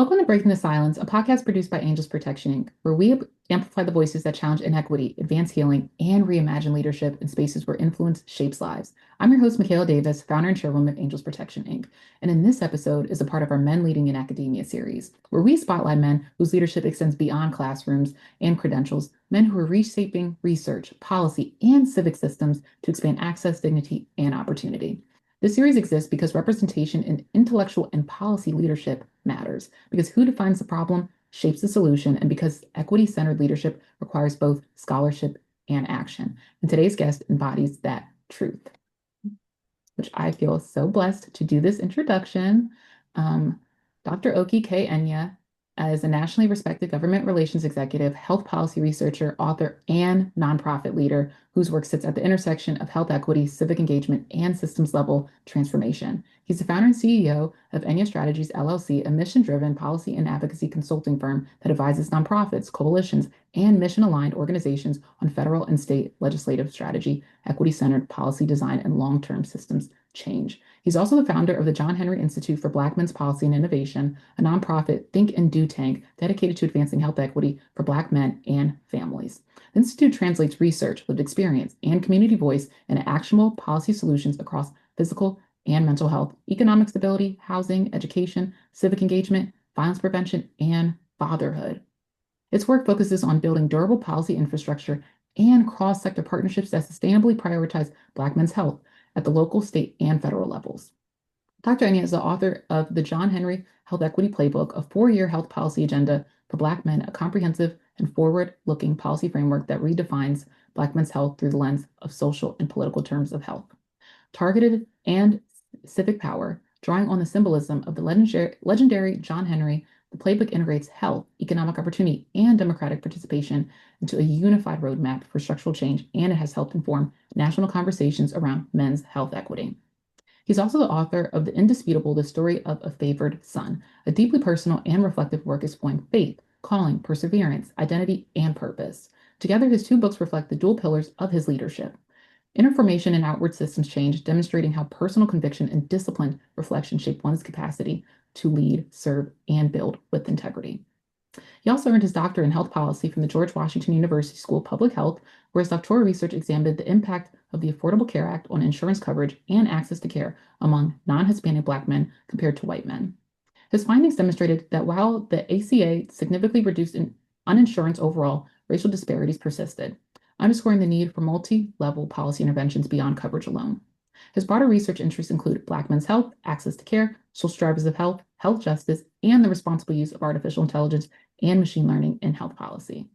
Welcome to Breaking the Silence, a podcast produced by Angels Protection Inc., where we amplify the voices that challenge inequity, advance healing, and reimagine leadership in spaces where influence shapes lives. I'm your host, Makaila Davis, founder and chairwoman of Angels Protection Inc., and in this episode is a part of our Men Leading in Academia series, where we spotlight men whose leadership extends beyond classrooms and credentials, men who are reshaping research, policy, and civic systems to expand access, dignity, and opportunity. This series exists because representation in intellectual and policy leadership matters, because who defines the problem shapes the solution, and because equity-centered leadership requires both scholarship and action. And today's guest embodies that truth, which I feel so blessed to do this introduction. Dr. Okey Enyia is a nationally respected government relations executive, health policy researcher, author, and nonprofit leader whose work sits at the intersection of health equity, civic engagement, and systems level transformation. He's the founder and CEO of Enyia Strategies, LLC, a mission-driven policy and advocacy consulting firm that advises nonprofits, coalitions, and mission-aligned organizations on federal and state legislative strategy, equity-centered policy design, and long-term systems change. He's also the founder of the John Henry Institute for Black Men's Policy and Innovation, a nonprofit think and do tank dedicated to advancing health equity for Black men and families. The Institute translates research, lived experience, and community voice into actionable policy solutions across physical and mental health, economic stability, housing, education, civic engagement, violence prevention, and fatherhood. Its work focuses on building durable policy infrastructure and cross-sector partnerships that sustainably prioritize Black men's health at the local, state, and federal levels. Dr. Enyia is the author of the John Henry Health Equity Playbook, a four-year health policy agenda for Black men, a comprehensive and forward-looking policy framework that redefines Black men's health through the lens of social and political terms of health. Targeted and civic power, drawing on the symbolism of the legendary John Henry, the playbook integrates health, economic opportunity, and democratic participation into a unified roadmap for structural change, and it has helped inform national conversations around men's health equity. He's also the author of The Indisputable: The Story of a Favored Son, a deeply personal and reflective work exploring faith, calling, perseverance, identity, and purpose. Together, his two books reflect the dual pillars of his leadership: inner formation and outward systems change, demonstrating how personal conviction and disciplined reflection shape one's capacity to lead, serve, and build with integrity. He also earned his doctorate in health policy from the George Washington University School of Public Health, where his doctoral research examined the impact of the Affordable Care Act on insurance coverage and access to care among non-Hispanic Black men compared to white men. His findings demonstrated that while the ACA significantly reduced uninsurance overall, racial disparities persisted, underscoring the need for multi-level policy interventions beyond coverage alone. His broader research interests include Black men's health, access to care, social drivers of health, health justice, and the responsible use of artificial intelligence and machine learning in health policy.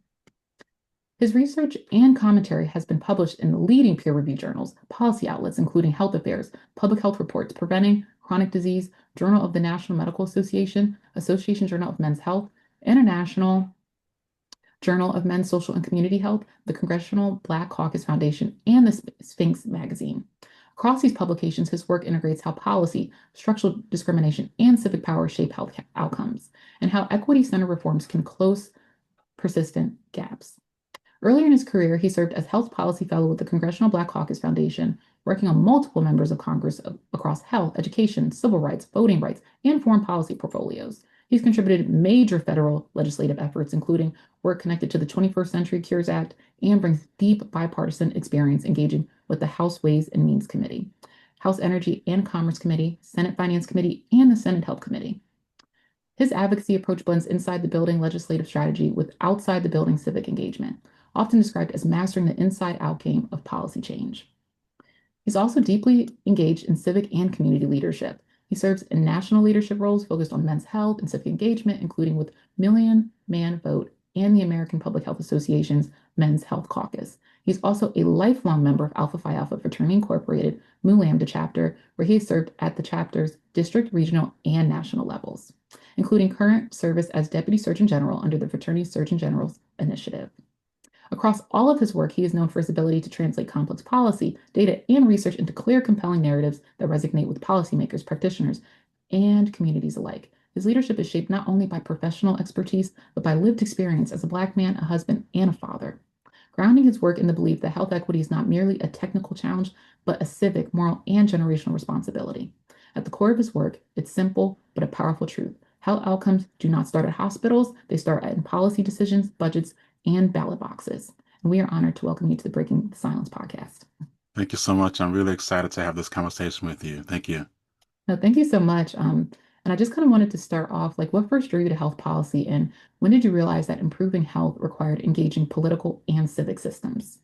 His research and commentary has been published in leading peer-reviewed journals, policy outlets including Health Affairs, Public Health Reports, Preventing Chronic Disease, Journal of the National Medical Association, Association Journal of Men's Health, International Journal of Men's Social and Community Health, the Congressional Black Caucus Foundation, and the Sphinx magazine. Across these publications, his work integrates how policy, structural discrimination, and civic power shape health outcomes, and how equity-centered reforms can close persistent gaps. Earlier in his career, he served as Health Policy Fellow with the Congressional Black Caucus Foundation, working on multiple members of Congress across health, education, civil rights, voting rights, and foreign policy portfolios. He's contributed major federal legislative efforts, including work connected to the 21st Century Cures Act, and brings deep bipartisan experience engaging with the House Ways and Means Committee, House Energy and Commerce Committee, Senate Finance Committee, and the Senate Health Committee. His advocacy approach blends inside the building legislative strategy with outside the building civic engagement, often described as mastering the inside-out game of policy change. He's also deeply engaged in civic and community leadership. He serves in national leadership roles focused on men's health and civic engagement, including with Million Man Vote and the American Public Health Association's Men's Health Caucus. He's also a lifelong member of Alpha Phi Alpha Fraternity Incorporated, Mu Lambda chapter, where he has served at the chapter's district, regional, and national levels, including current service as Deputy Surgeon General under the Fraternity Surgeon General's Initiative. Across all of his work, he is known for his ability to translate complex policy, data, and research into clear, compelling narratives that resonate with policymakers, practitioners, and communities alike. His leadership is shaped not only by professional expertise, but by lived experience as a Black man, a husband, and a father, grounding his work in the belief that health equity is not merely a technical challenge, but a civic, moral, and generational responsibility. At the core of his work, it's simple but a powerful truth. Health outcomes do not start at hospitals, they start in policy decisions, budgets, and ballot boxes. And we are honored to welcome you to the Breaking the Silence podcast. Thank you so much. I'm really excited to have this conversation with you. Thank you. No, thank you so much. And I just kind of wanted to start off like what first drew you to health policy and when did you realize that improving health required engaging political and civic systems?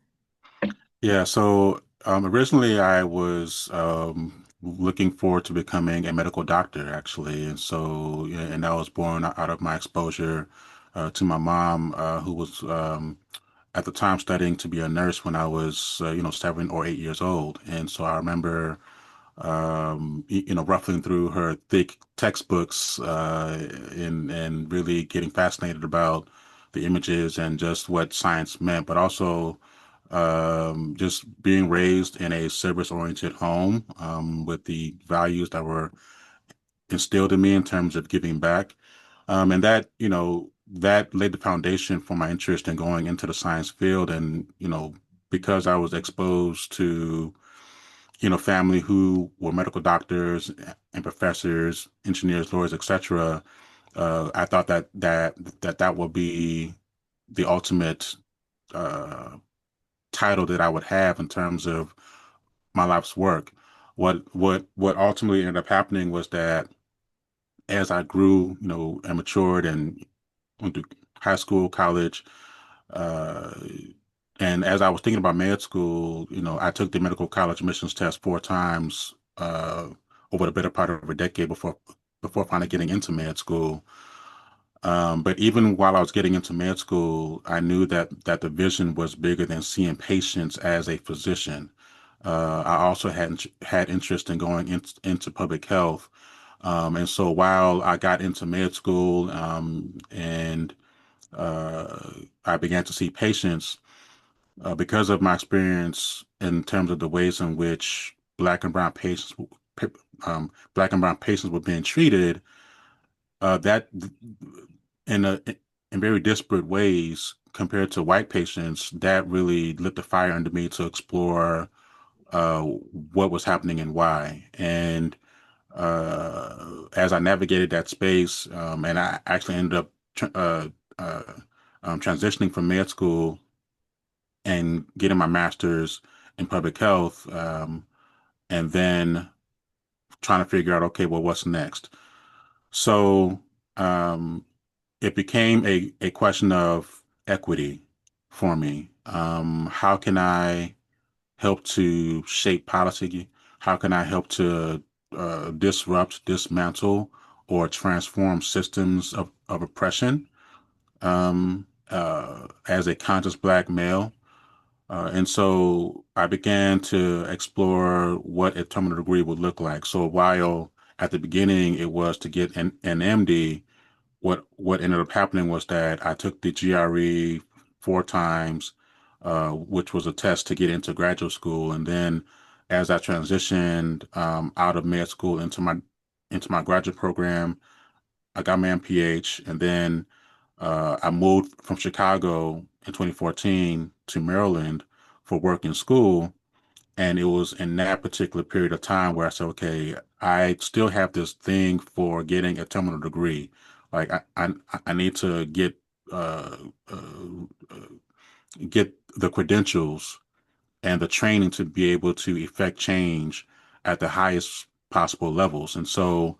Yeah, so originally I was looking forward to becoming a medical doctor, actually. And so, yeah, and that was born out of my exposure to my mom, who was at the time studying to be a nurse when I was, 7 or 8 years old. And so I remember ruffling through her thick textbooks and really getting fascinated about the images and just what science meant, but also just being raised in a service-oriented home with the values that were instilled in me in terms of giving back. And that laid the foundation for my interest in going into the science field. And, because I was exposed to family who were medical doctors and professors, engineers, lawyers, etc. I thought that would be the ultimate uh, title that I would have in terms of my life's work. What ultimately ended up happening was that as I grew, and matured and went through high school, college, uh, and as I was thinking about med school, I took the medical college admissions test 4 times over the better part of a decade before finally getting into med school. But even while I was getting into med school, I knew that the vision was bigger than seeing patients as a physician. I also had interest in going into public health. And so while I got into med school and uh, I began to see patients, because of my experience in terms of the ways in which black and brown patients were being treated, that in a in very disparate ways compared to white patients, that really lit the fire under me to explore what was happening and why. And as I navigated that space, and I actually ended up uh, transitioning from med school and getting my master's in public health, and then trying to figure out, okay, well, what's next? So um, it became a question of equity for me. How can I help to shape policy? How can I help to disrupt, dismantle, or transform systems of oppression as a conscious Black male? And so I began to explore what a terminal degree would look like. So while at the beginning it was to get an MD, what ended up happening was that I took the GRE 4 times, which was a test to get into graduate school. And then as I transitioned out of med school into my graduate program, I got my MPH, and then I moved from Chicago in 2014 to Maryland for work and school. And it was in that particular period of time where I said, okay, I still have this thing for getting a terminal degree. Like I need to uh, uh, get the credentials and the training to be able to effect change at the highest possible levels. And so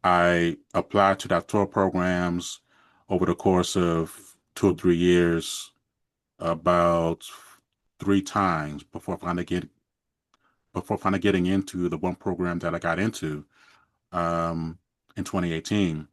I applied to doctoral programs over the course of 2 or 3 years, about 3 times before finally getting into the one program that I got into um, in 2018.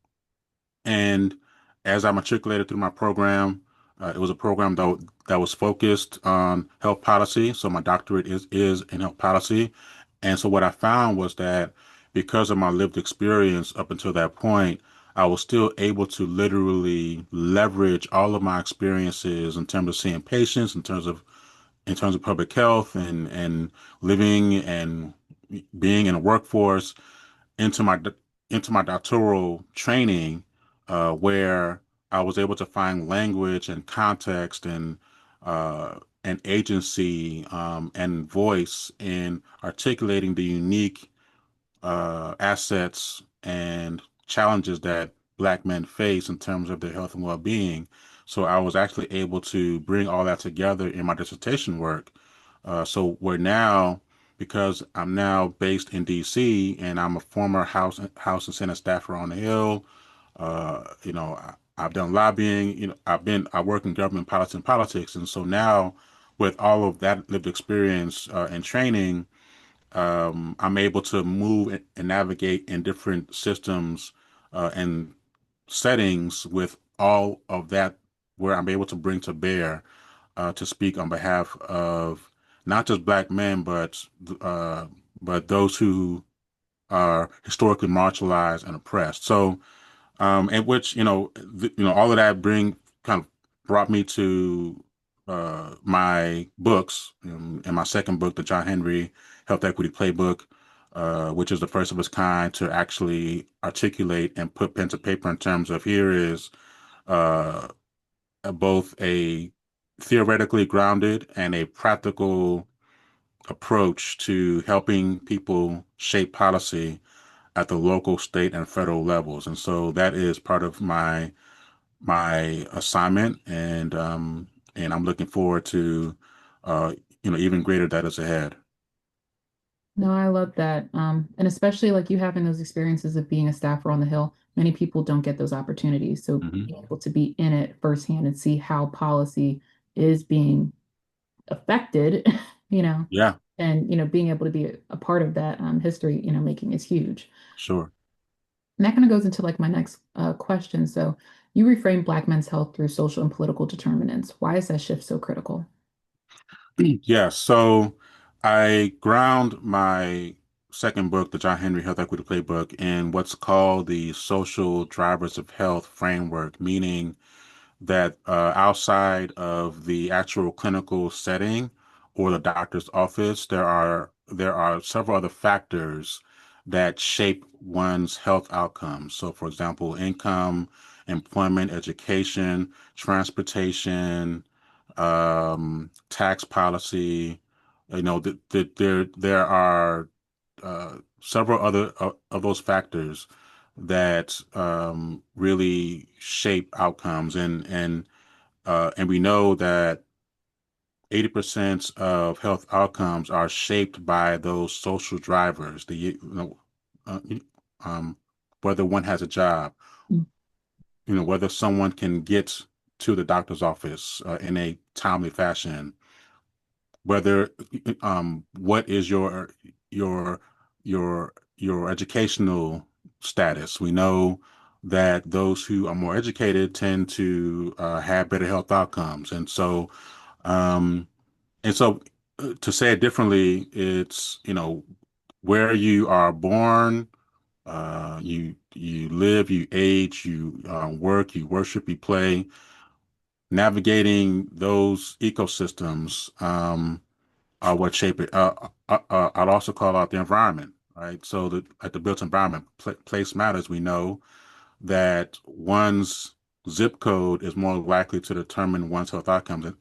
And as I matriculated through my program, it was a program that was focused on health policy. So my doctorate is in health policy. And so what I found was that because of my lived experience up until that point, I was still able to literally leverage all of my experiences in terms of seeing patients, in terms of public health and living and being in a workforce into my doctoral training, where I was able to find language and context and agency and voice in articulating the unique assets and challenges that Black men face in terms of their health and well-being. So I was actually able to bring all that together in my dissertation work. So we're now, because I'm now based in DC and I'm a former House and Senate staffer on the Hill, I've done lobbying, I work in government politics. And so now with all of that lived experience and training, I'm able to move and navigate in different systems and settings with all of that, where I'm able to bring to bear to speak on behalf of not just Black men, uh, but those who are historically marginalized and oppressed. So and which all of that bring kind of brought me to my books, and my second book, the John Henry Health Equity Playbook, which is the first of its kind to actually articulate and put pen to paper in terms of here is uh, both a theoretically grounded and a practical approach to helping people shape policy at the local, state, and federal levels. And so that is part of my assignment, and I'm looking forward to uh, even greater that is ahead. No, I love that. And especially like you having those experiences of being a staffer on the Hill, many people don't get those opportunities. So Hmm. being able to be in it firsthand and see how policy is being affected, you know, Yeah, and being able to be a part of that history, making is huge. sure. And that kind of goes into like my next question. So you reframe Black men's health through social and political determinants. Why is that shift so critical? Yeah, so I ground my second book, the John Henry Health Equity Playbook, in what's called the social drivers of health framework, meaning that outside of the actual clinical setting or the doctor's office, there are several other factors that shape one's health outcomes. So, for example, income, employment, education, transportation, tax policy. There are several other of those factors that really shape outcomes, and we know that 80% of health outcomes are shaped by those social drivers. Uh, um, whether one has a job, whether someone can get to the doctor's office in a timely fashion, whether what is your your educational status. We know that those who are more educated tend to have better health outcomes, um, and so to say it differently, it's where you are born, you live, you age, you work, you worship, you play. Navigating those ecosystems what shape it. I'd also call out the environment, right? So at the built environment, place matters. We know that one's zip code is more likely to determine one's health outcomes.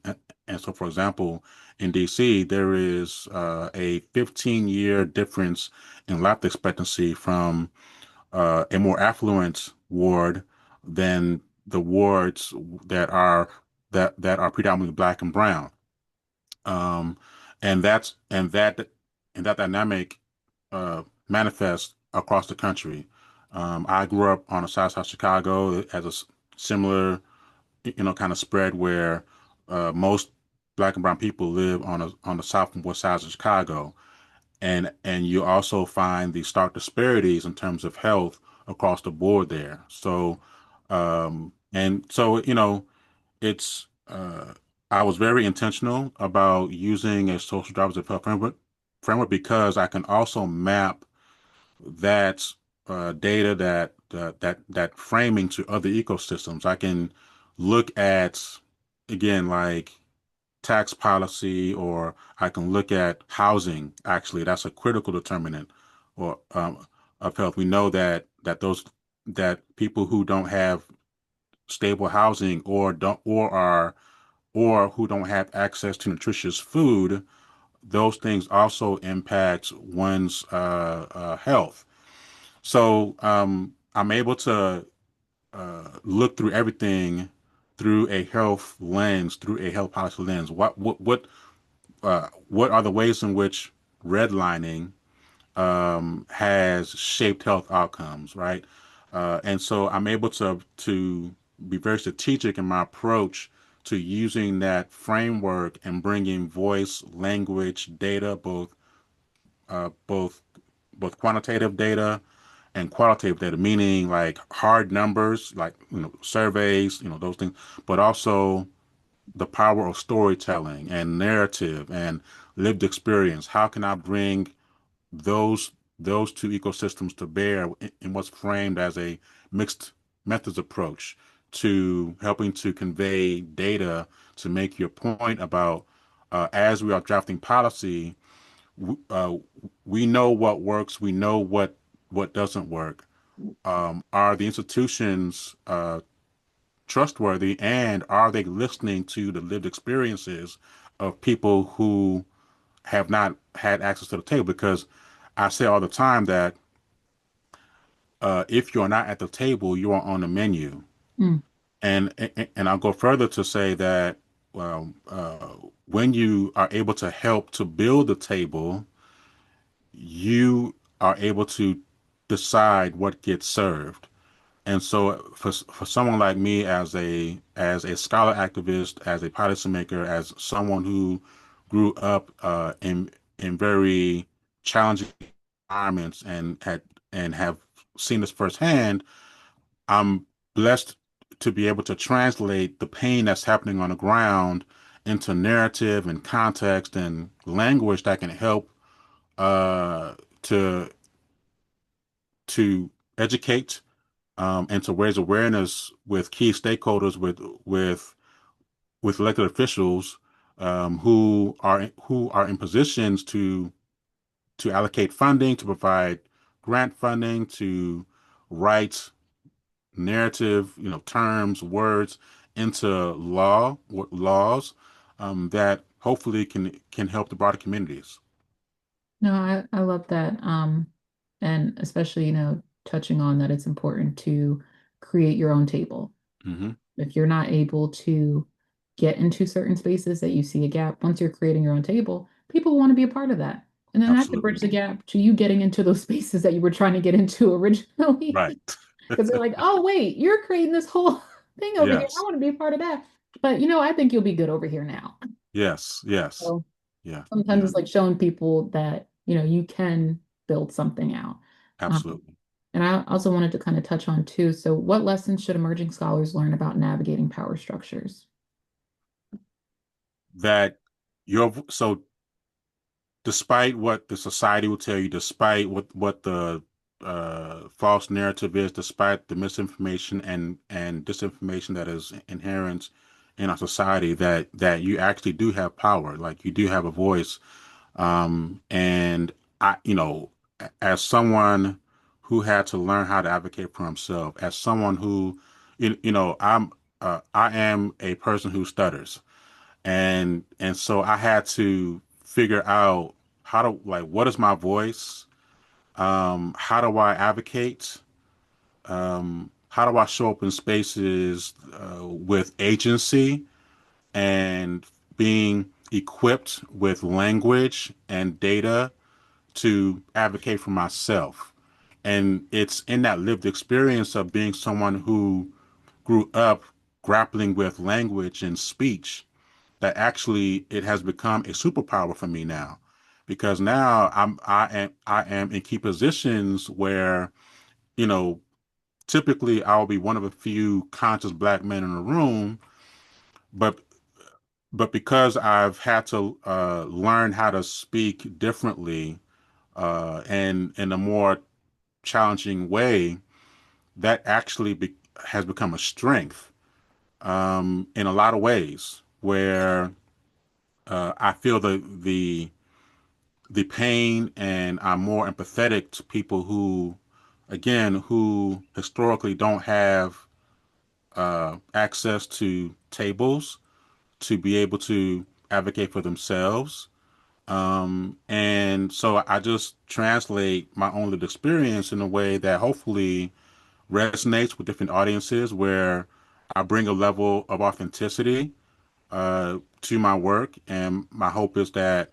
And so, for example, in DC, there is a 15-year difference in life expectancy from a more affluent ward than the wards that are predominantly Black and brown. um, and that dynamic manifests across the country. I grew up on the south side of Chicago. It has a similar, kind of spread where most Black and brown people live on the south and west sides of Chicago, and you also find the stark disparities in terms of health across the board there. And so it's I was very intentional about using a social drivers of health framework because I can also map that data, that framing to other ecosystems. I can look at, again, like tax policy, or I can look at housing. Actually, that's a critical determinant or of health. We know that people who don't have stable housing or who don't have access to nutritious food, those things also impact one's health. So I'm able to look through everything through a health lens, through a health policy lens. What are the ways in which redlining has shaped health outcomes, right? And so I'm able to be very strategic in my approach to using that framework and bringing voice, language, data, uh, both both quantitative data and qualitative data, meaning like hard numbers, like surveys, those things, but also the power of storytelling and narrative and lived experience. How can I bring those those two ecosystems to bear in what's framed as a mixed methods approach to helping to convey data to make your point about as we are drafting policy, uh, we know what works, we know what doesn't work. Are the institutions trustworthy, and are they listening to the lived experiences of people who have not had access to the table? Because I say all the time that if you're not at the table, you are on the menu. Mm. And I'll go further to say that when you are able to help to build the table, you are able to decide what gets served. And so for someone like me as a scholar activist, as a policymaker, as someone who grew up in very challenging environments and have seen this firsthand, I'm blessed to be able to translate the pain that's happening on the ground into narrative and context and language that can help uh, to to educate and to raise awareness with key stakeholders, with with elected officials who are in positions to allocate funding, to provide grant funding, to write narrative, terms, words into laws that hopefully can help the broader communities. No, I love that. And especially, touching on that it's important to create your own table. Hmm. If you're not able to get into certain spaces that you see a gap, once you're creating your own table, people want to be a part of that. And then that could bridge Absolutely. the gap to you getting into those spaces that you were trying to get into originally. Right. Because they're like, oh, wait, you're creating this whole thing over here. I Yes. want to be a part of that. But, I think you'll be good over here now. Yes. Yes. So Yeah. sometimes Yeah. it's like showing people that, you can build something out. Um, Absolutely. and I also wanted to kind of touch on too. So, what lessons should emerging scholars learn about navigating power structures? That your so despite what the society will tell you, despite what the false narrative is, despite the misinformation and disinformation that is inherent in our society, that you actually do have power, like you do have a voice. And as someone who had to learn how to advocate for himself, as someone who, I am a person who stutters, and so I had to figure out how to like what is my voice, how do I advocate, how do I show up in spaces with agency and being equipped with language and data to advocate for myself. And it's in that lived experience of being someone who grew up grappling with language and speech that actually it has become a superpower for me now, because now I am in key positions where you know typically I'll be one of a few conscious black men in a room, but because I've had to learn how to speak differently and in a more challenging way, that actually has become a strength in a lot of ways where I feel the pain, and I'm more empathetic to people who, again, who historically don't have access to tables to be able to advocate for themselves. And so I just translate my own lived experience in a way that hopefully resonates with different audiences, where I bring a level of authenticity to my work, and my hope is that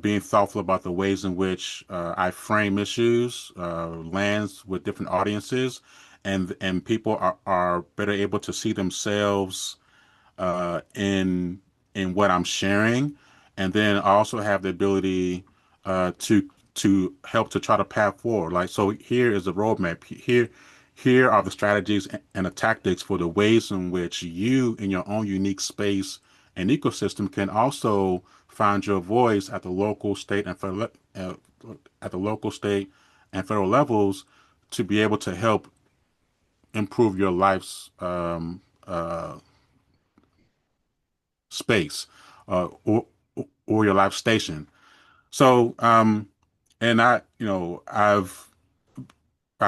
being thoughtful about the ways in which I frame issues lands with different audiences, and people are better able to see themselves uh, in in what I'm sharing, and then I also have the ability to help to try to path forward. Like, so here is the roadmap. Here are the strategies and the tactics for the ways in which you, in your own unique space and ecosystem, can also find your voice at the local, state, and federal, at the local, state, and federal levels to be able to help improve your life's space, or your life station. So, and I've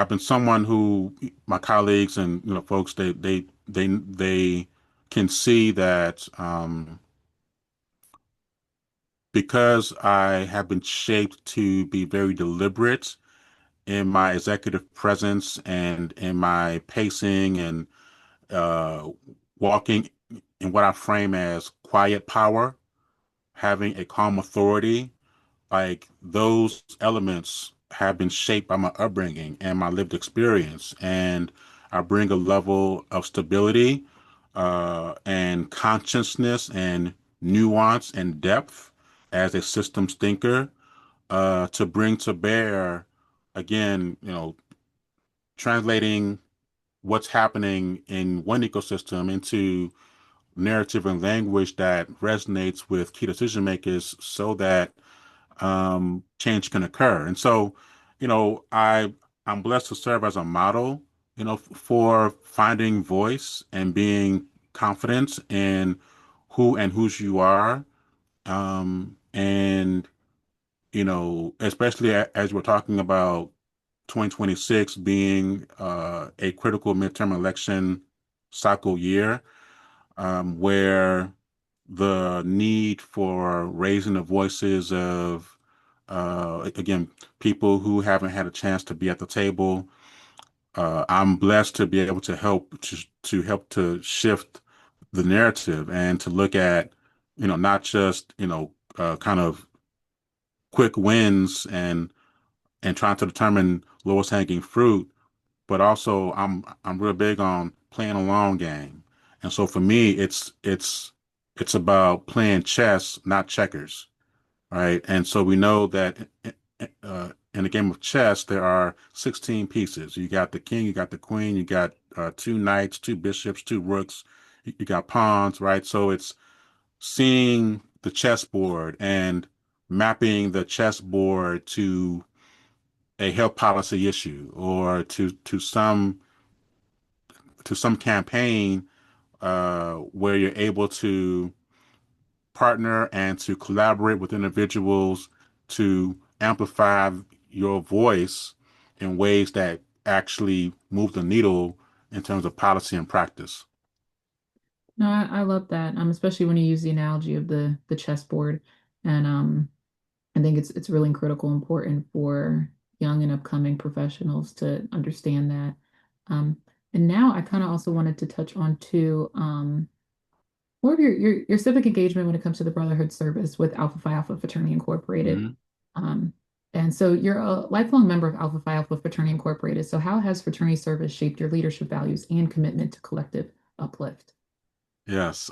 been someone who my colleagues and folks, they can see that because I have been shaped to be very deliberate in my executive presence and in my pacing and uh, walking in what I frame as quiet power, having a calm authority. Like, those elements have been shaped by my upbringing and my lived experience, and I bring a level of stability and consciousness and nuance and depth as a systems thinker to bring to bear, again, translating what's happening in one ecosystem into narrative and language that resonates with key decision makers, so that change can occur. And so, I'm blessed to serve as a model, for finding voice and being confident in who and whose you are. And especially as we're talking about 2026 being a critical midterm election cycle year, where the need for raising the voices of, again, people who haven't had a chance to be at the table. I'm blessed to be able to help to shift the narrative and to look at, not just, kind of quick wins and trying to determine lowest hanging fruit, but also I'm real big on playing a long game. And so for me, it's about playing chess, not checkers, right? And so we know that in a game of chess, there are 16 pieces. You got the king, you got the queen, you got two knights, two bishops, two rooks, you got pawns, right? So it's seeing the chessboard and mapping the chessboard to a health policy issue, or to some campaign where you're able to partner and to collaborate with individuals to amplify your voice in ways that actually move the needle in terms of policy and practice. No, I love that. Especially when you use the analogy of the chessboard. And I think it's really critical important for young and upcoming professionals to understand that. Um, and now I kind of also wanted to touch on too, more of your civic engagement when it comes to the Brotherhood service with Alpha Phi Alpha Fraternity Incorporated. Mhm. Um, and so you're a lifelong member of Alpha Phi Alpha Fraternity Incorporated. So how has fraternity service shaped your leadership values and commitment to collective uplift? Yes.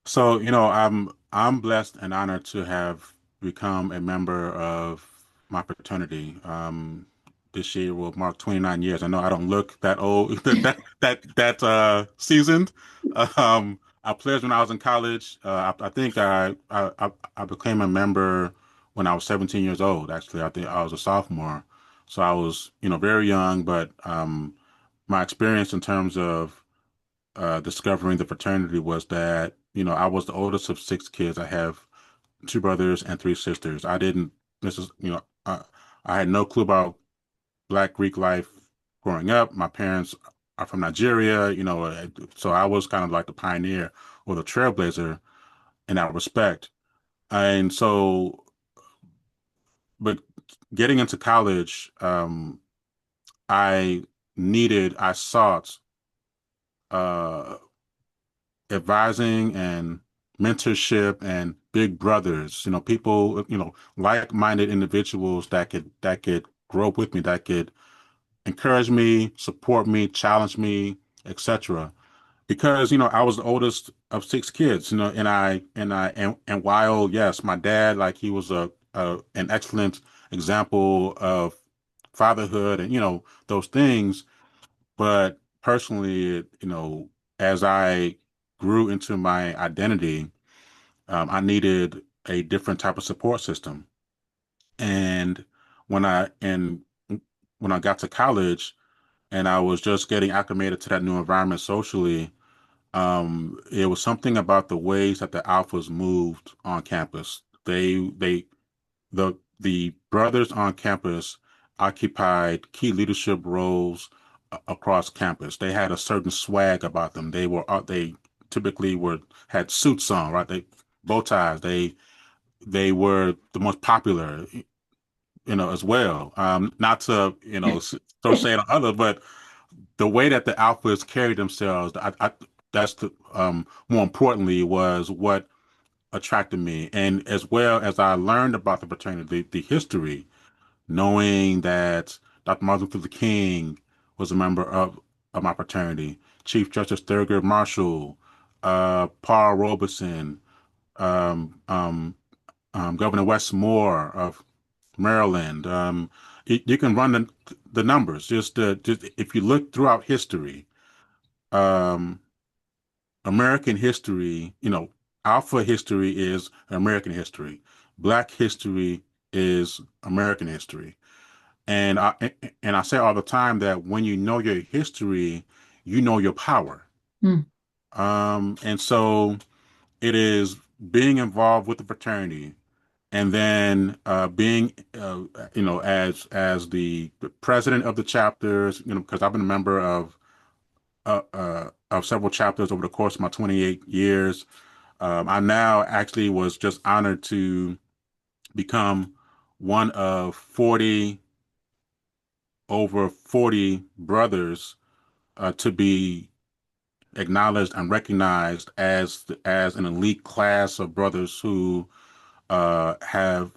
So, I'm blessed and honored to have become a member of my fraternity. This year will mark 29 years. I know I don't look that old, that seasoned. I pledged when I was in college. I think I became a member when I was 17 years old. Actually, I think I was a sophomore, so I was, very young. But my experience in terms of discovering the fraternity was that, I was the oldest of six kids. I have two brothers and three sisters. I didn't, this is, I had no clue about Black Greek life growing up. My parents are from Nigeria, so I was kind of like the pioneer or the trailblazer in that respect. And so, but getting into college, I I sought uh, advising and mentorship and big brothers, people, like-minded individuals that could grow with me, that could encourage me, support me, challenge me, etc. Because I was the oldest of six kids, and while yes, my dad, like, he was a an excellent example of fatherhood and those things, but personally, as I grew into my identity, I needed a different type of support system. And when I and when I got to college and I was just getting acclimated to that new environment socially, it was something about the ways that the alphas moved on campus. The brothers on campus occupied key leadership roles across campus. They had a certain swag about them. They typically were had suits on, right? They bow ties. They were the most popular, as well. Not to throw shade on others, but the way that the alphas carried themselves, that's more importantly was what attracted me, and as well as I learned about the fraternity, the history, knowing that Dr. Martin Luther King was a member of my fraternity, Chief Justice Thurgood Marshall, Paul Robeson, um, um, Governor Wes Moore of Maryland. You can run the numbers. Just if you look throughout history, um, American history, Alpha history is American history. Black history is American history. And I say all the time that when you know your history, you know your power. Mm. And so it is being involved with the fraternity, and then being, as the president of the chapters, because I've been a member of several chapters over the course of my 28 years. I now actually was just honored to become one of 40 over 40 brothers to be acknowledged and recognized as an elite class of brothers who have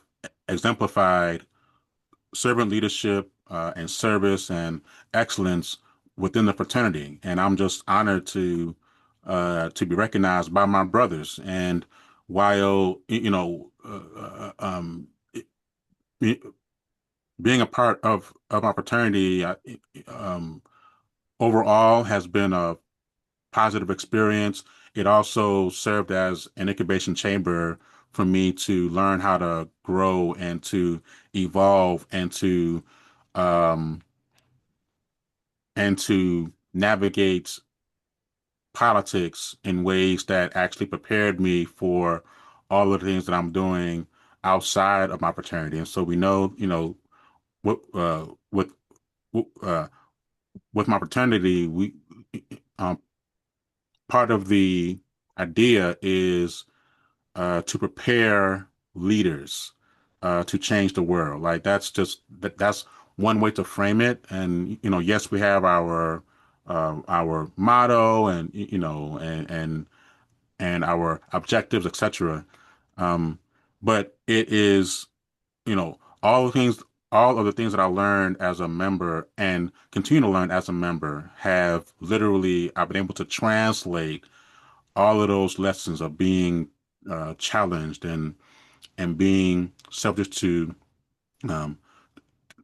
exemplified servant leadership and service and excellence within the fraternity. And I'm just honored to be recognized by my brothers. And while being a part of my fraternity, um, overall has been a positive experience. It also served as an incubation chamber for me to learn how to grow and to evolve um, and to navigate politics in ways that actually prepared me for all of the things that I'm doing outside of my fraternity. And so we know, with uh, with uh, with my fraternity, we um, part of the idea is to prepare leaders to change the world. Like that's one way to frame it. And yes, we have our motto and and our objectives, etc. Um, but it is all the things, all of the things that I learned as a member and continue to learn as a member have literally I've been able to translate all of those lessons of being challenged and being subject um,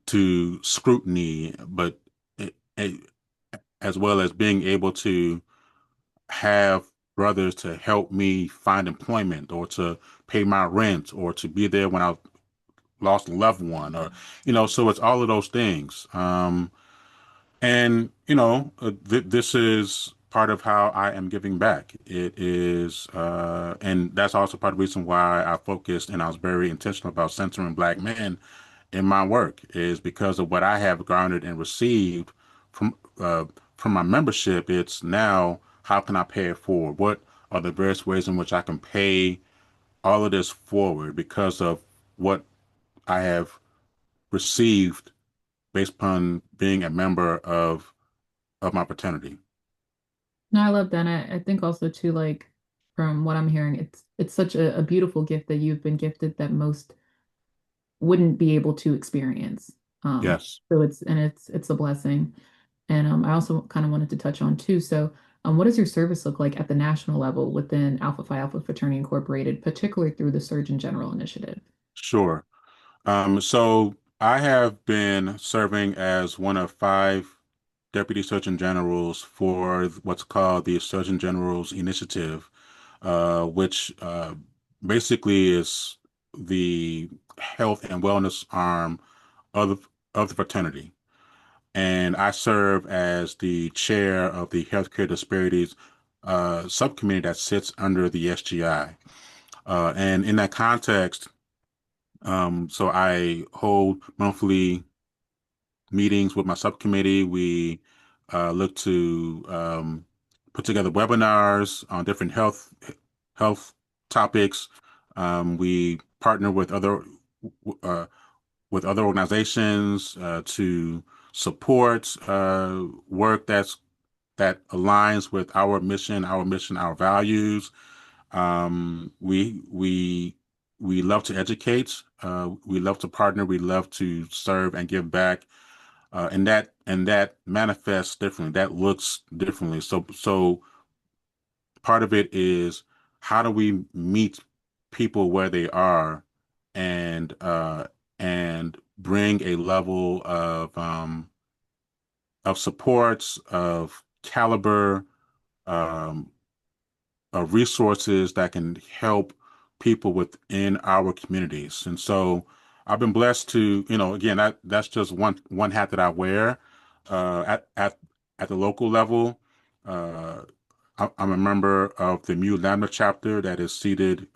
to scrutiny, but it, as well as being able to have brothers to help me find employment or to pay my rent or to be there when I lost a loved one or so it's all of those things. And this is part of how I am giving back. It is, and that's also part of the reason why I focused and I was very intentional about centering Black men in my work is because of what I have garnered and received from uh, from my membership. It's now how can I pay it forward? What are the various ways in which I can pay all of this forward because of what I have received based upon being a member of my fraternity. No, I love that. And I think also too, like from what I'm hearing, it's such a beautiful gift that you've been gifted that most wouldn't be able to experience. Yes, So it's a blessing. And I also kind of wanted to touch on too. So, what does your service look like at the national level within Alpha Phi Alpha Fraternity Incorporated, particularly through the Surgeon General Initiative? sure. So I have been serving as one of five deputy surgeon generals for what's called the Surgeon General's Initiative, which basically is the health and wellness arm of the fraternity. And I serve as the chair of the Healthcare Disparities subcommittee that sits under the SGI. And in that context, so I hold monthly meetings with my subcommittee. We look to put together webinars on different health topics. We partner uh, with other organizations to support work that aligns with our values. We love to educate. We love to partner. We love to serve and give back. And that manifests differently. That looks differently. So part of it is how do we meet people where they are and bring a level of supports, of caliber, um, of resources that can help people within our communities. And so I've been blessed to, again, that's just one hat that I wear at the local level. Uh, I'm a member of the Mu Lambda chapter that is seated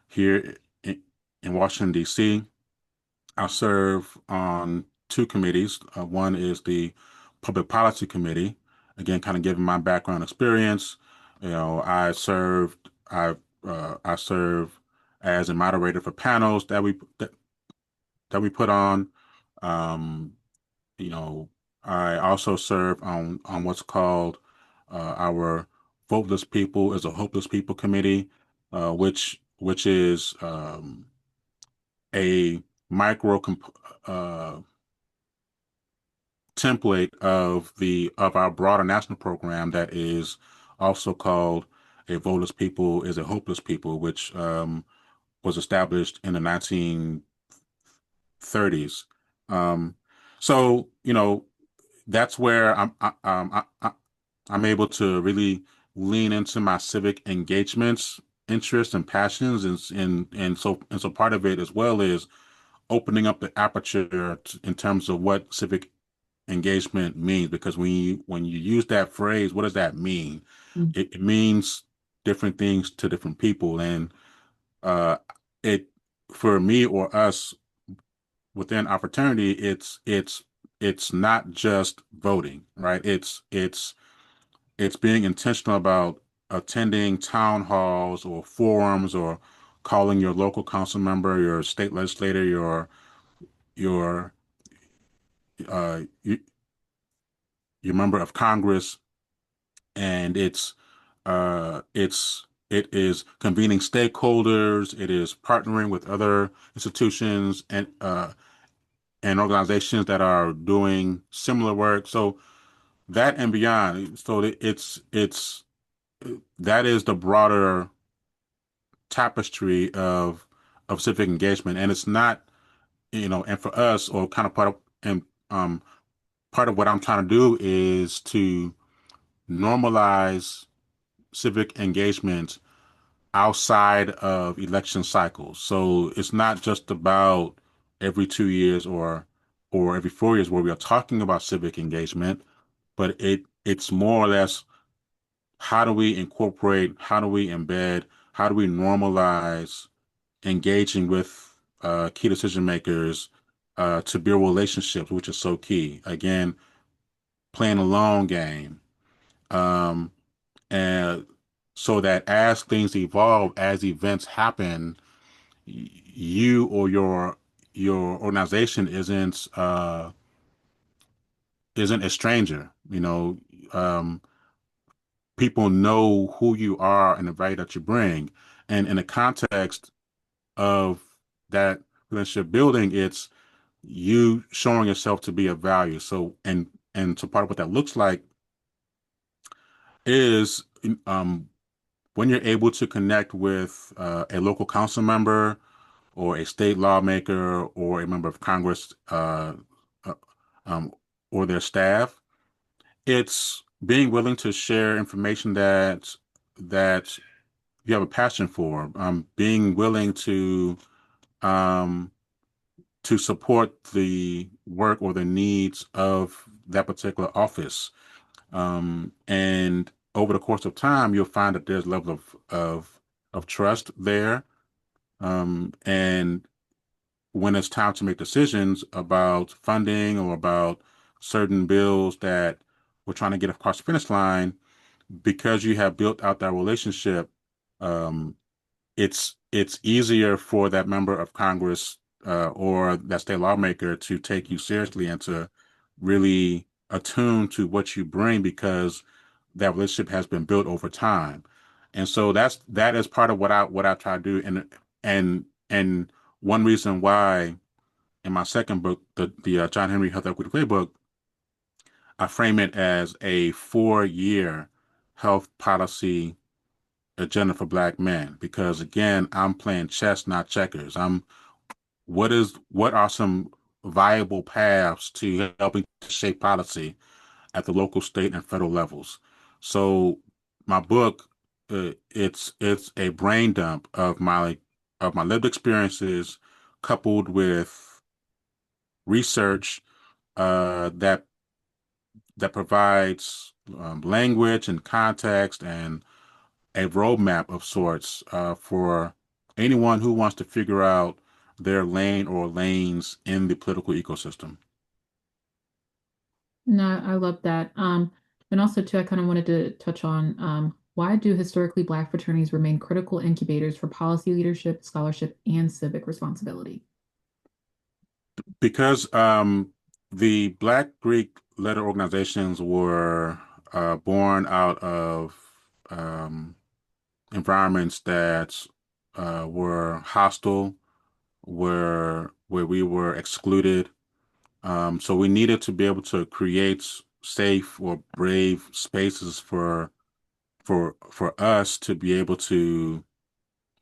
here in Washington, D.C. I serve on two committees. One is the Public Policy Committee. Again, kind of given my background experience, I serve as a moderator for panels that we put on. Um, you know, I also serve on what's called our Voteless People is a Hopeless People Committee, which is a micro template of our broader national program that is also called a voteless people is a hopeless people, which was established in the 1930s. Um, so that's where I'm able to really lean into my civic engagements, interests, and passions, and so part of it as well is opening up the aperture in terms of what civic engagement means, because when you use that phrase, what does that mean? Mm. It means different things to different people, and uh, it for me or us within our fraternity, it's not just voting, right? It's being intentional about attending town halls or forums or calling your local council member, your state legislator, your uh, your member of Congress, and it is convening stakeholders. It is partnering with other institutions and organizations that are doing similar work. So that and beyond. So it's that is the broader tapestry of civic engagement, and it's not and for us, or kind of part of what I'm trying to do is to normalize civic engagement outside of election cycles. So it's not just about every 2 years or every 4 years where we are talking about civic engagement, but it's more or less how do we embed, how do we normalize engaging with key decision makers to build relationships, which is so key. Again, playing a long game. Um, and so that as things evolve, as events happen, you or your organization isn't. isn't a stranger. Um, People know who you are and the value that you bring. And in the context of that relationship building, it's you showing yourself to be of value. So part of what that looks like is when you're able to connect with a local council member or a state lawmaker or a member of Congress uh, um, or their staff, it's being willing to share information that you have a passion for, being willing um, to support the work or the needs of that particular office. And over the course of time, you'll find that there's a level of trust there. And when it's time to make decisions about funding or about certain bills that we're trying to get across the finish line, because you have built out that relationship, um, it's easier for that member of Congress or that state lawmaker to take you seriously and to really attune to what you bring because that relationship has been built over time. And so that is part of what I try to do. And one reason why in my second book, the John Henry Health Equity Playbook, I frame it as a 4-year health policy agenda for Black men because again, I'm playing chess, not checkers. What are some viable paths to helping to shape policy at the local, state, and federal levels? So my book, it's a brain dump of my lived experiences coupled with research that provides language and context and a roadmap of sorts for anyone who wants to figure out their lane or lanes in the political ecosystem. No, I love that. And also too, I kind of wanted to touch on why do historically Black fraternities remain critical incubators for policy leadership, scholarship, and civic responsibility? Because the Black Greek letter organizations were born out of um, environments that were hostile, where we were excluded. So we needed to be able to create safe or brave spaces for us to be able to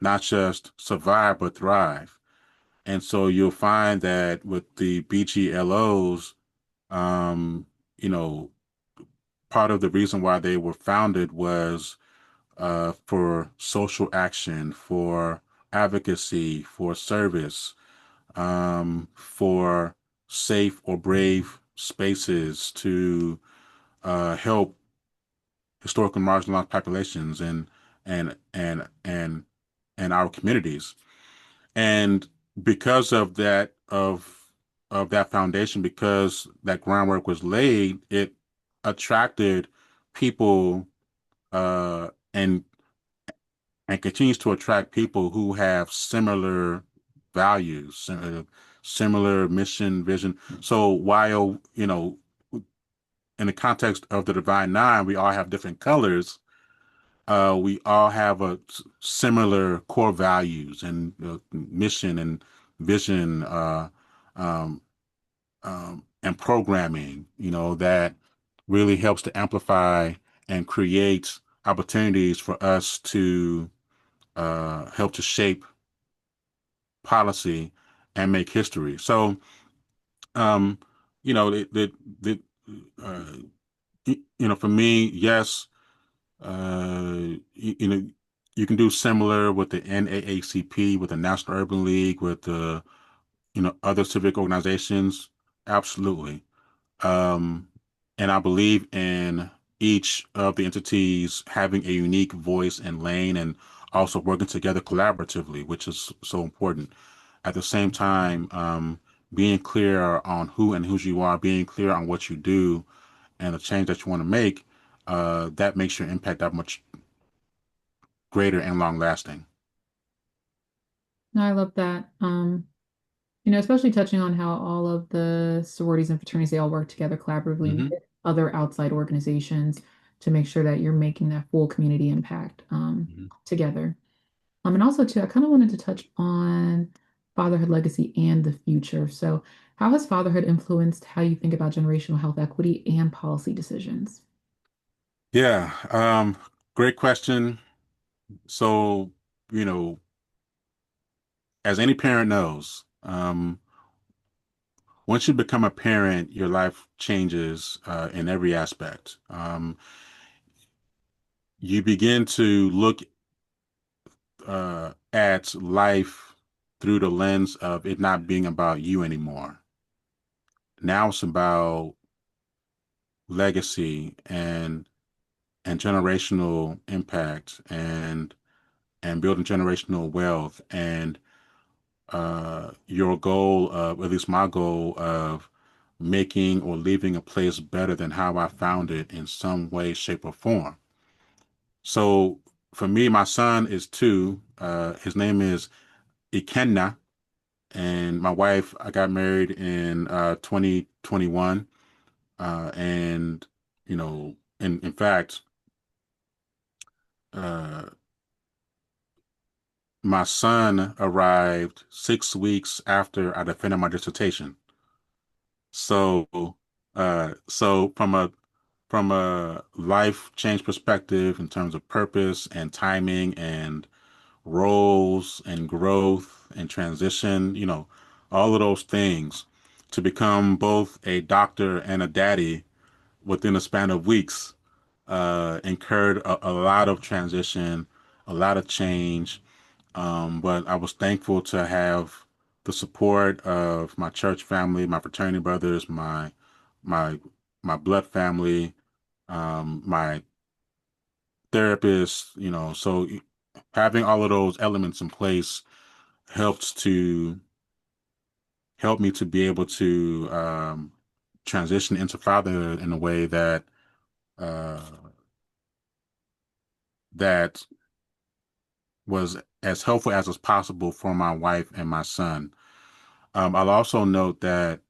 not just survive but thrive. And so you'll find that with the BGLOs, um, you know, part of the reason why they were founded was for social action, for advocacy, for service, for safe or brave spaces to help historically marginalized populations and and our communities. And because of that foundation, because that groundwork was laid, it attracted people uh, and and continues to attract people who have similar values, similar mission, vision. So while in the context of the Divine Nine, we all have different colors. We all have a similar core values and mission and vision um, and programming, that really helps to amplify and create opportunities for us to help to shape policy and make history. So, um, you know, the uh, for me, yes, you know, you can do similar with the NAACP, with the National Urban League, with the, other civic organizations. Absolutely. Um, and I believe in each of the entities having a unique voice and lane and also working together collaboratively, which is so important. At the same time, being clear on who and whose you are, being clear on what you do and the change that you want to make, that makes your impact that much greater and long lasting. No, I love that. Especially touching on how all of the sororities and fraternities, they all work together collaboratively Hmm. with other outside organizations to make sure that you're making that full community impact together. And also, too, I kind of wanted to touch on fatherhood legacy and the future. So, how has fatherhood influenced how you think about generational health equity and policy decisions? Yeah, great question. So, you know, as any parent knows, once you become a parent, your life changes in every aspect. You begin to look at life through the lens of it not being about you anymore. Now it's about legacy and generational impact and building generational wealth and your goal of, at least my goal of making or leaving a place better than how I found it in some way, shape, or form. So for me, my son is two. His name is Ikenna, and my wife, I got married in 2021. And, in fact, uh, my son arrived 6 weeks after I defended my dissertation. So from a life change perspective in terms of purpose and timing and roles and growth and transition, all of those things, to become both a doctor and a daddy within a span of weeks, incurred a lot of transition, a lot of change. But I was thankful to have the support of my church family, my fraternity brothers, my my blood family, my therapist. So having all of those elements in place helps to help me to be able to transition into fatherhood in a way uh, that was as helpful as was possible for my wife and my son. I'll also note that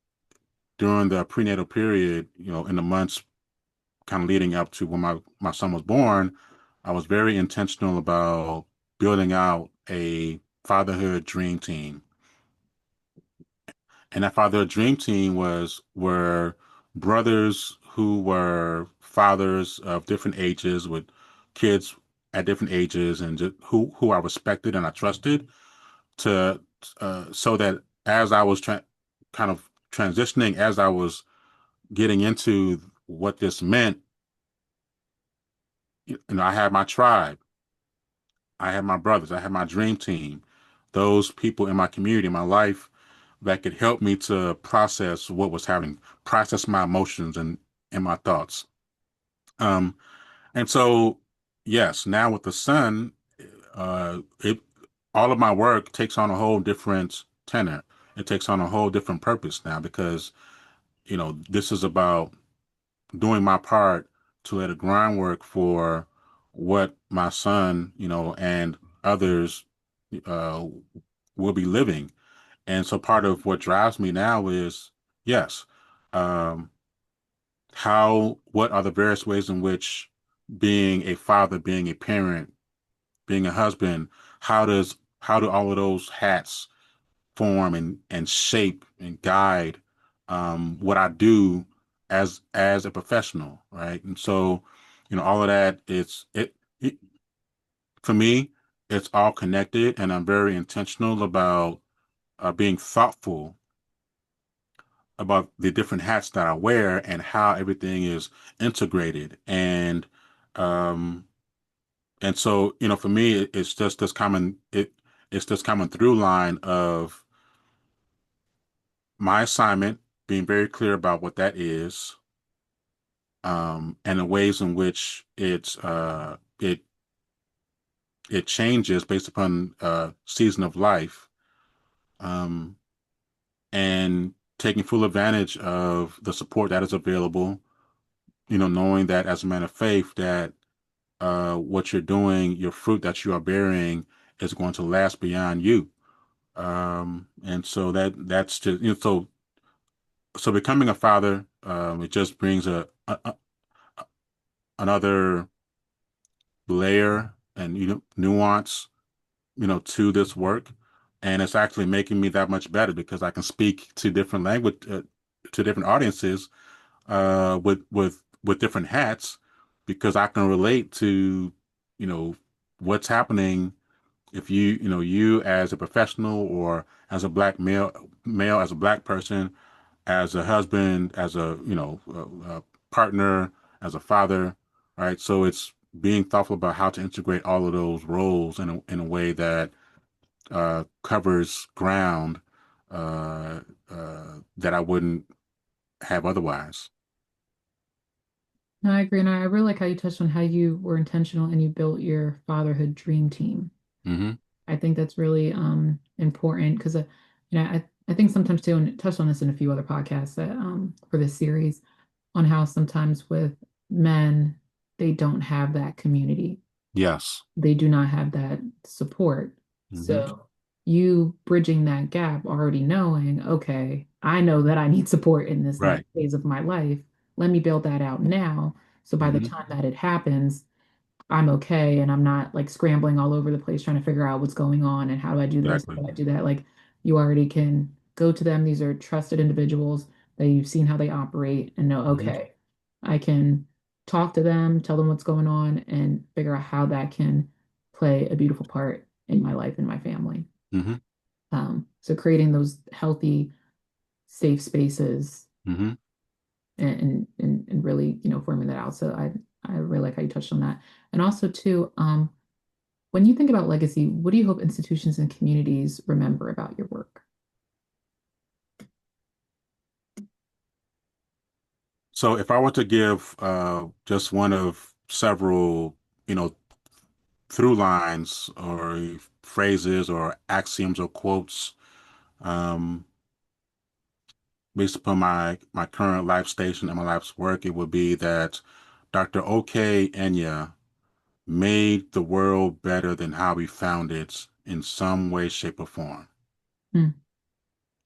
during the prenatal period, in the months kind of leading up to when my son was born, I was very intentional about building out a fatherhood dream team. And that fatherhood dream team were brothers who were fathers of different ages with kids at different ages and just who I respected and I trusted to so that as I was kind of transitioning, as I was getting into what this meant, I had my tribe, I had my brothers, I had my dream team, those people in my community, in my life that could help me to process what was happening, process my emotions and my thoughts. Um, and so, yes, now with the son, it all of my work takes on a whole different tenor. It takes on a whole different purpose now because this is about doing my part to lay the groundwork for what my son, and others uh, will be living. And so part of what drives me now is, yes, um, what are the various ways in which being a father, being a parent, being a husband, how do all of those hats form and shape and guide what I do as a professional, right? And so, all of that it for me, it's all connected, and I'm very intentional about being thoughtful about the different hats that I wear and how everything is integrated. Um and so, for me, it's just this it's this common through line of my assignment, being very clear about what that is, and the ways in which it changes based upon season of life, um, and taking full advantage of the support that is available. Knowing that as a man of faith, that what you're doing, your fruit that you are bearing, is going to last beyond you. And so that's just, so becoming a father, it just brings another layer and nuance, to this work, and it's actually making me that much better because I can speak to different language, to different audiences, with different hats, because I can relate to, you know, what's happening if you as a professional, or as a black male, as a black person, as a husband, as a partner, as a father, right? So it's being thoughtful about how to integrate all of those roles in a way that covers ground uh, that I wouldn't have otherwise. No, I agree. And I really like how you touched on how you were intentional and you built your fatherhood dream team. Hmm. I think that's really important because I think sometimes too, and touched on this in a few other podcasts that for this series, on how sometimes with men, they don't have that community. Yes. They do not have that support. Hmm. So you bridging that gap, already knowing, okay, I know that I need support in this next Right. phase of my life. Let me build that out now. So by the Hmm. time that it happens, I'm okay and I'm not like scrambling all over the place trying to figure out what's going on and how do I do this, how Exactly. do I do that. Like you already can go to them. These are trusted individuals that you've seen how they operate and know, Hmm. okay, I can talk to them, tell them what's going on, and figure out how that can play a beautiful part in my life and my family. Hmm. So creating those healthy, safe spaces Hmm. and really, forming that out. So I really like how you touched on that. And also too, when you think about legacy, what do you hope institutions and communities remember about your work? So if I were to give just one of several, you know, through lines or phrases or axioms or quotes, um, based upon my current life station and my life's work, it would be that Dr. Okey Enyia made the world better than how we found it in some way, shape, or form. Hmm.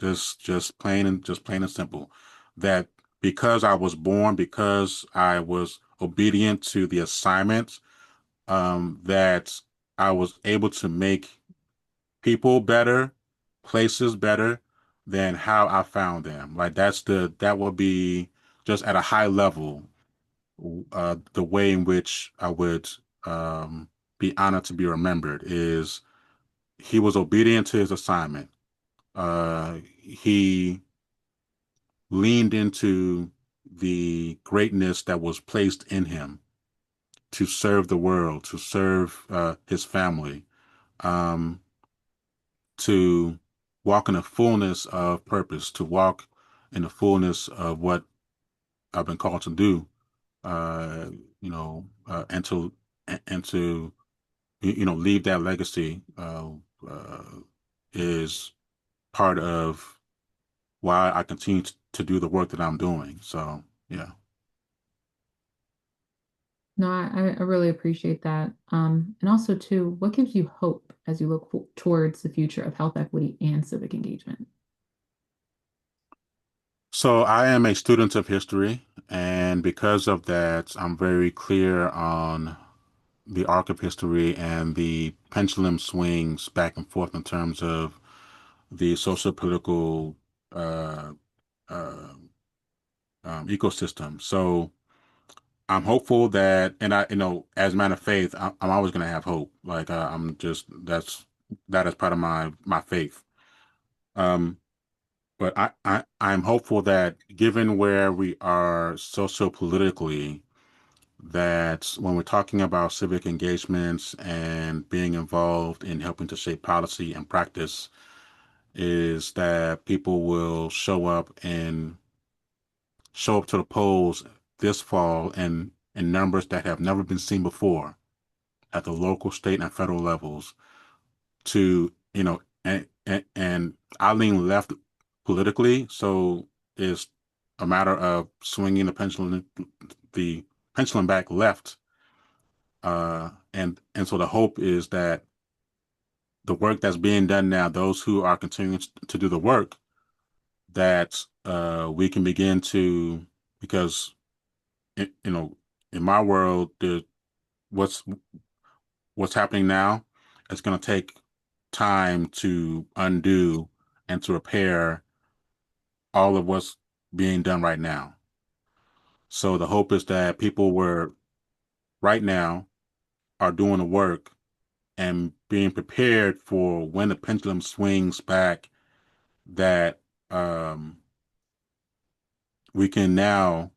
Just plain and simple. That because I was born, because I was obedient to the assignment, that I was able to make people better, places better than how I found them. Like that would be just at a high level, the way in which I would be honored to be remembered is he was obedient to his assignment. He leaned into the greatness that was placed in him to serve the world, to serve his family, um, to walk in the fullness of purpose, to walk in the fullness of what I've been called to do, uh, and to leave that legacy uh, is part of why I continue to do the work that I'm doing. So yeah. No, I really appreciate that. And also too, what gives you hope as you look towards the future of health equity and civic engagement? So I am a student of history, and because of that, I'm very clear on the arc of history and the pendulum swings back and forth in terms of the socio-political uh, uh, ecosystem. So I'm hopeful that, and as a man of faith, I'm always going to have hope. Like that is part of my faith. Um, but I'm hopeful that given where we are socio-politically, that when we're talking about civic engagements and being involved in helping to shape policy and practice, is that people will show up to the polls this fall in numbers that have never been seen before at the local, state, and federal levels to, and I lean left politically, so it's a matter of swinging the pendulum back left, and so the hope is that the work that's being done now, those who are continuing to do the work, that we can begin to, because you know, in my world, what's what's happening now, it's going to take time to undo and to repair all of what's being done right now. So the hope is that people were right now are doing the work and being prepared for when the pendulum swings back, that um, we can now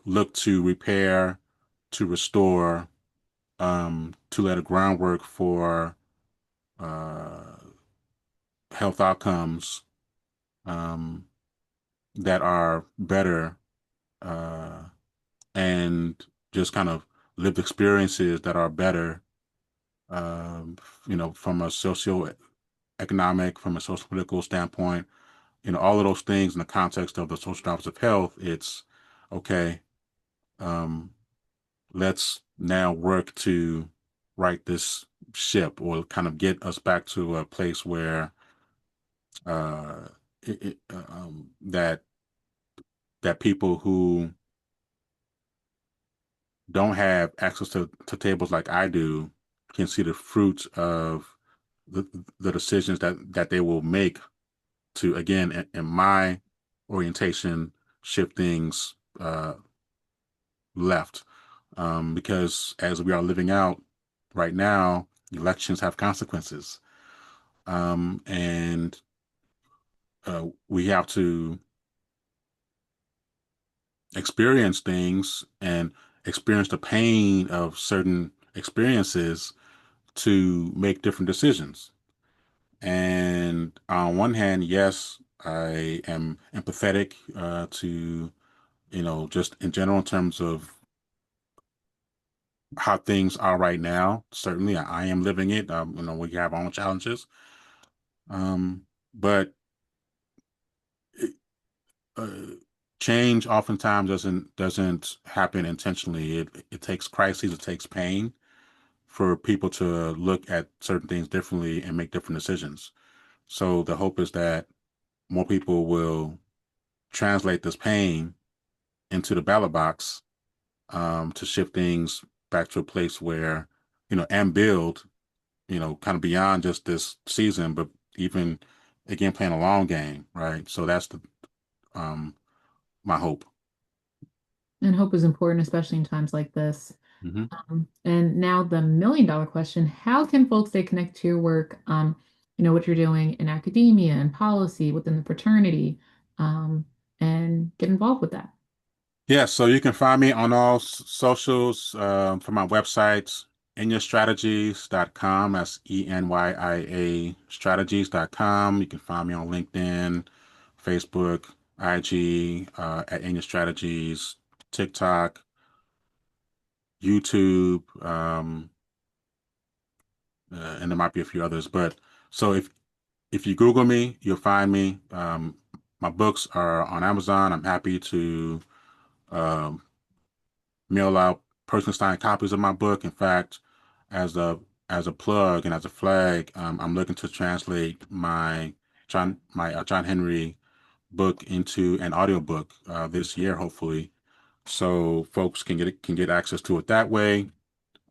look to repair, to restore, to lay the groundwork for uh, health outcomes um, that are better, uh, and just kind of lived experiences that are better, um, from a socio-economic, from a social political standpoint, all of those things in the context of the social drivers of health. It's okay. Um, let's now work to right this ship, or kind of get us back to a place where uh, that people who don't have access to tables like I do can see the fruits of the, the decisions that they will make to, again, in my orientation, shift things left. Because as we are living out right now, elections have consequences. And we have to experience things and experience the pain of certain experiences to make different decisions. And on one hand, yes, I am empathetic to, just in general in terms of how things are right now. Certainly, I am living it. We have our own challenges. But uh, change oftentimes doesn't happen intentionally. It takes crises, it takes pain for people to look at certain things differently and make different decisions. So the hope is that more people will translate this pain into the ballot box, to shift things back to a place where, and build, kind of beyond just this season, but even again playing a long game, right? So that's the um, my hope. And hope is important, especially in times like this. Hmm. And now the million-dollar question, how can folks stay connected to your work, what you're doing in academia and policy within the fraternity, um, and get involved with that? Yeah, so you can find me on all socials, for my website, enyiastrategies.com. That's ENYIA strategies.com. You can find me on LinkedIn, Facebook, IG, at Enyia Strategies, TikTok, YouTube, and there might be a few others. But so if you Google me, you'll find me. My books are on Amazon. I'm happy to um, mail out personal signed copies of my book. In fact, as a as a plug and as a flag, I'm looking to translate my John Henry book into an audiobook this year, hopefully, so folks can get access to it that way.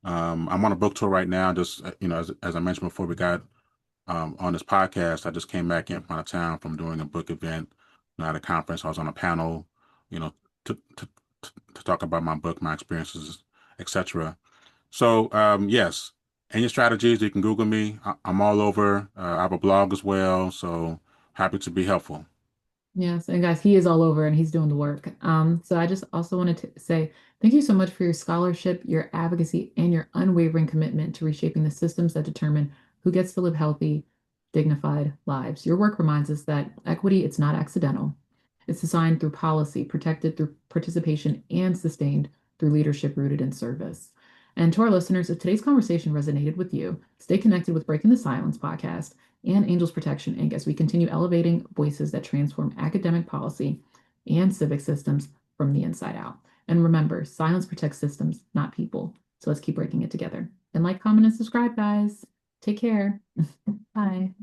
I'm on a book tour right now. Just as I mentioned before, we got on this podcast. I just came back in from out of town from doing a book event, at a conference. I was on a panel, you know, to to to talk about my book, my experiences, etc. So yes, any strategies, you can Google me. I'm all over. I have a blog as well, so happy to be helpful. Yes, and guys, he is all over and he's doing the work. So I just also wanted to say thank you so much for your scholarship, your advocacy, and your unwavering commitment to reshaping the systems that determine who gets to live healthy, dignified lives. Your work reminds us that equity, it's not accidental. It's designed through policy, protected through participation, and sustained through leadership rooted in service. And to our listeners, if today's conversation resonated with you, stay connected with Breaking the Silence podcast and Angels Protection Inc. as we continue elevating voices that transform academic policy and civic systems from the inside out. And remember, silence protects systems, not people. So let's keep breaking it together. And like, comment, and subscribe, guys. Take care. Bye.